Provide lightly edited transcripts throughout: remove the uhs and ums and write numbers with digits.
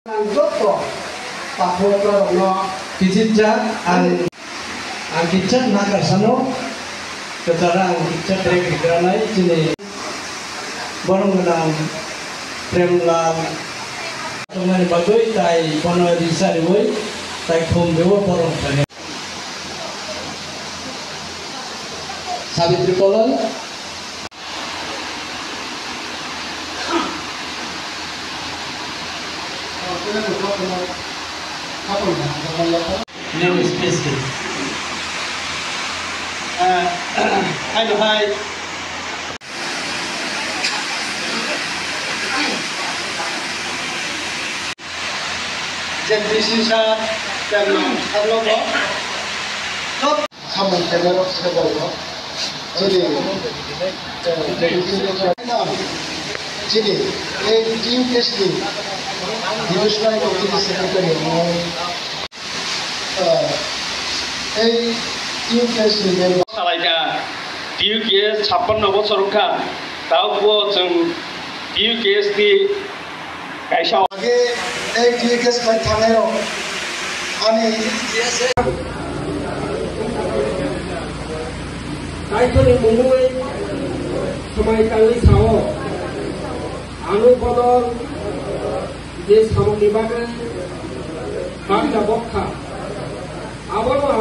Joto Pahotra no Kijitja ang kitchen nagasano ketara ang kitchen trek granai sini borong dalam premlam tungan bagai tai kono disa diwoi tai khom dewa borong tane Sabitri Polon Name is Biscuit. Hi. Generation Pemlam, hello. Not someone camera several. Jadi, team testing. Divisional Committee Secretary. team testing member. Salaika, DUKS 56 বছর কা তাও जों DUKS di kaisa आगे DUKS kan थांनायाव आंनि कायसोनि मुङै समायकालनि सायाव आनुबदल जे सामनि बागै बांला बखा आबोनो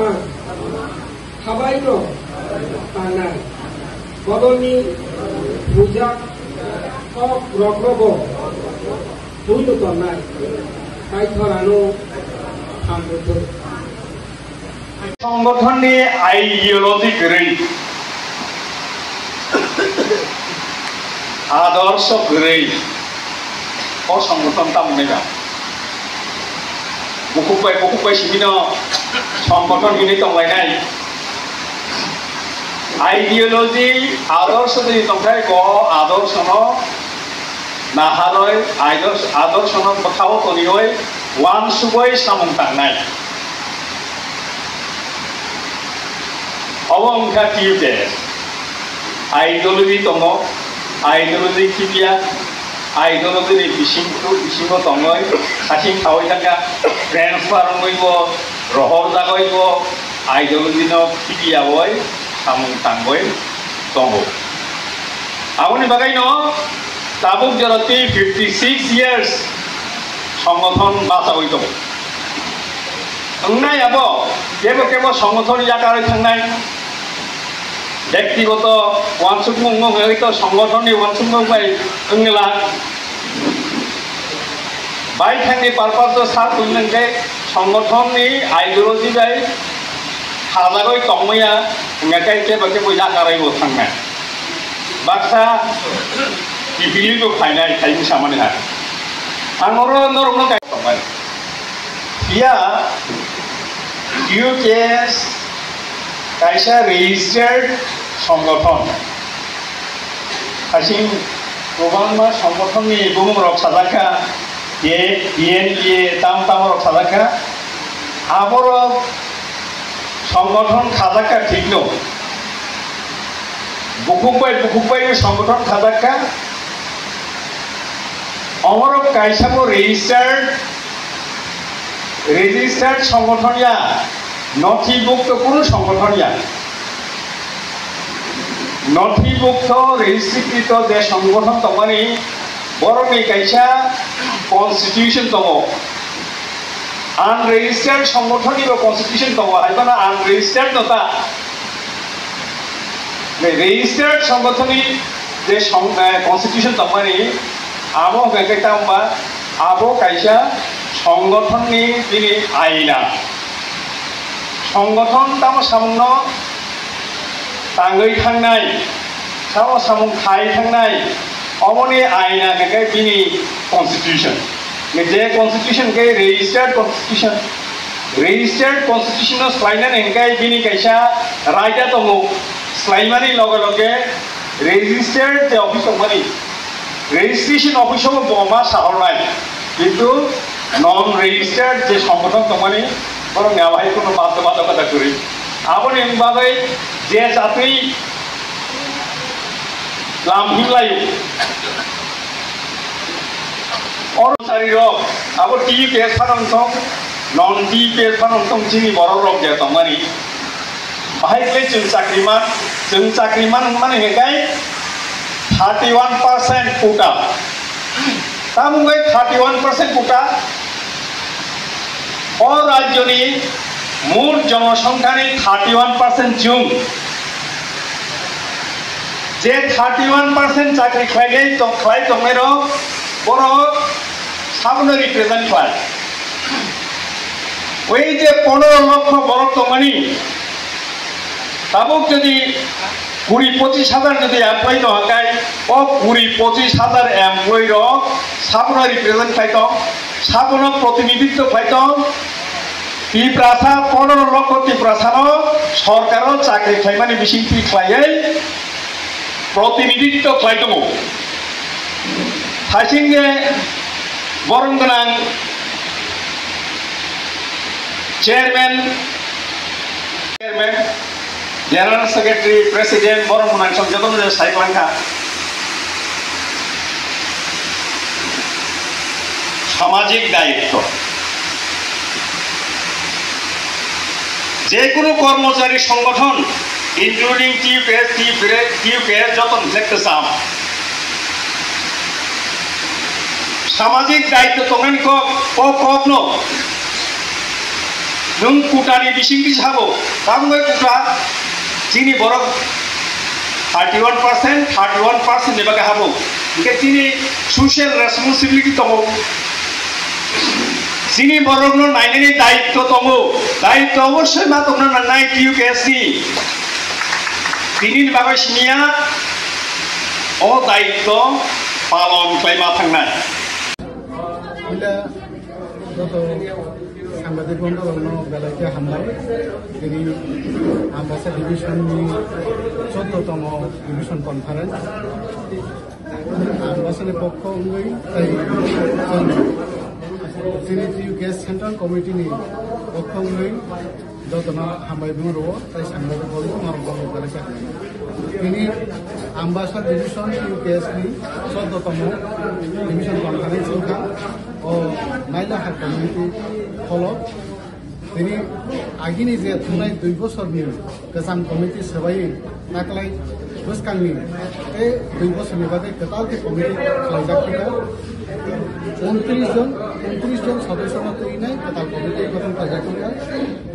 थाबायनो तानाय बदलनि पूजा सब रग्रब बुझनो तनाय कायथरानो थांबोथो संगठननि आइडियोलॉजी गरै आदर्श गरै अ संगठन तामनेगा बुकुबाय सिबिनो संगठन बिनि तंलायनाय आइडियोलॉजी आदर्श नि तंखाय ग आदर्श न नाहालय आदर्श न बखाव तनिय वान सुबय सामं तांनाय अवंखा किउते आइडियोलॉजी तंग आइडियोलॉजी किबिया आइडियोलॉजी नि बिसिंग तंगय सासिं थावै थांगा ट्रान्सफार नयबो रहर जागयबो आइडियोलॉजी न किबिया बय सामं तांगय तंगो आबनि बागै न ताबुक जरती 56 years संगठन बासावै दं अंनाय आबो केबो संगठन जाकारै थांनाय व्यक्तिगत वानसुकमुं हयतो संगठननि वानसुकमुं बाय अंगला बाय थांनि पारपास सा तुननके संगठननि आइडियोलॉजी बाय हाजागै तंमैया अंगाय केबो जाकारै थांनाय बाक्सा बिबिलिबो फायनाय थाइनि सामाने हा आंरो नरनो गायबाय या DUKS कायसा रेजिस्टार्ड संगठन कासिं गोबांमा संगठननि बुमुरक साजाखा BNPA तामरक साजाखा आबर संगठन खाजाखा ठीकनो बुकुबाय संगठन खाजाखा अमरक कायसाबो रेजिस्टार्ड संगठन या नथिभुक्त কোনো সংগঠন या नथिभुक्त रेजिस्ट्रिकृत जे संगठन तमानि बरनि कायसा कन्स्टिट्यूशन दङ आनरेजिस्टार्ड संगठननिबो कन्स्टिट्यूशन दङ हायबाना आनरेजिस्टार्ड नता रेजिस्टार्ड संगठननि जे कन्स्टिट्यूशन तमानि आबो गैगैतामबा आबो कायसा संगठननि दिनि आयना संगठन ताम सामन तांगै थांनाय सामन खाय थांनाय अमनि आयना गैगै बिनि कन्स्टिट्यूशन जे कन्स्टिट्यूशन गै रेजिस्टार्ड कन्स्टिट्यूशन स्लाइनानै गै बिनि कैसा राइटा दङ स्लाइमानि लगे लगे रेजिस्टार्ड जे अफिस दंमोन रेजिस्ट्रेशन अफिसाव बमा साहरनाय किन्तु नन रेजिस्टार्ड जे संगठन दंमोन बरं नावाय कोनो बाध्यबाधकता करी आबनि बागै जे जाति लामहिलायो Orosari rok, abo TUKS phanong tong, non TUKS phanong tong jini borok rok ya tong mani. Bahai kle jeng sakriman mane hekai 31% quota. Tamu gai 31% quota. Or rajyoni mur জনসংখ্যানি 31% zoom যে 31% চাকরি খাইলে তো খাই তমেরো বড় সাবন রিপ্রেজেন্ট হয় ওই যে 15 লক্ষ বড় তমানি তাবুক যদি 20-25 হাজার যদি এমপ্লয়ি নহাকায় ও 20-25 হাজার এমপ্লয়ির সাবন রিপ্রেজেন্ট খাইত সাবন প্রতিনিধিত্ব খাইত তিপ্রাসা 15 লক্ষ তিপ্রাসানো সরকারও চাকরি খাইমানি বিশিংতি খাইয়ে প্রতিনিধিত্ব খাইতম থাইসিংগে বরং গোনাং চেয়ারম্যান জেনারেল সেক্রেটারি প্রেসিডেন্ট বরং গোনাং সংযতন সাইকলাঙ্কা সামাজিক দায়িত্ব যে কোনো কর্মচারী সংগঠন ইনক্লুডিং TUKS যতন দেখতে চাম সামাজিক দায়িত্ব তখন কক নং কুটানি বিশিংটি সাবো তামগৈ কুটা যিনি বরক 31% নেবাকে হাবো ইকে তিনি সোশ্যাল রেসপন্সিবিলিটি তমো যিনি বরক নাইনানি দায়িত্ব তমো দায়িত্ব অবশ্যই মা তোমরা নাই TUKS ni তিনি বাগৈ সিনিয়া ও দায়িত্ব পালন খাইমা থাকনাই গত সাংবাদিক বন্ধন বেলাকে হামলায় তিনি আমবাসা ডিভিশননি 14তম ডিভিশন কনফারেন্স আমবাসাनि পক্ষ অনুযায়ী তিনি TUKS সেন্ট্রাল কমিটিनि পক্ষ অনুযায়ী যতনা হামবাই বুড়ো তাই সাংবাদিক বন্ধন নরম বেলাকে তিনি আমবাসা ডিভিশন TUKS-ni 14তম ডিভিশন কনফারেন্স সংখ্যা ও নাইলাহার কমিউনিটি ফলত তিনি আগিনি যে থানায় 2 বছরনি গোজাম কমিটি সবাই নাকলাই বসকাংনি এই 2 বছরনি বাদে কেতালকে কমিটি খালাইজাকিনা 29 জন সদস্য মতই কেতাল কমিটি গঠন খালাইজাকিনা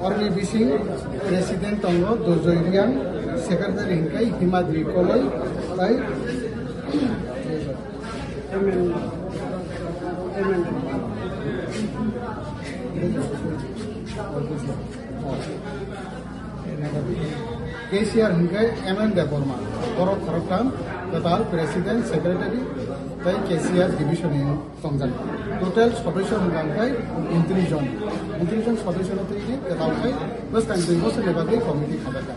অরনি বিসিং প্রেসিডেন্ট তঙ্গ দুর্জয়রিয়ান সেক্রেটারি হিংকাই হিমাদ্রি কলাই তাই KCR hingkai MN Deborma Korok Korokam total president secretary tai KCR division in Tongjan total সদস্য hingkai 29 জন সদস্য হতে total kai plus time 2 বছর লেবাগে কমিটি খাবাকা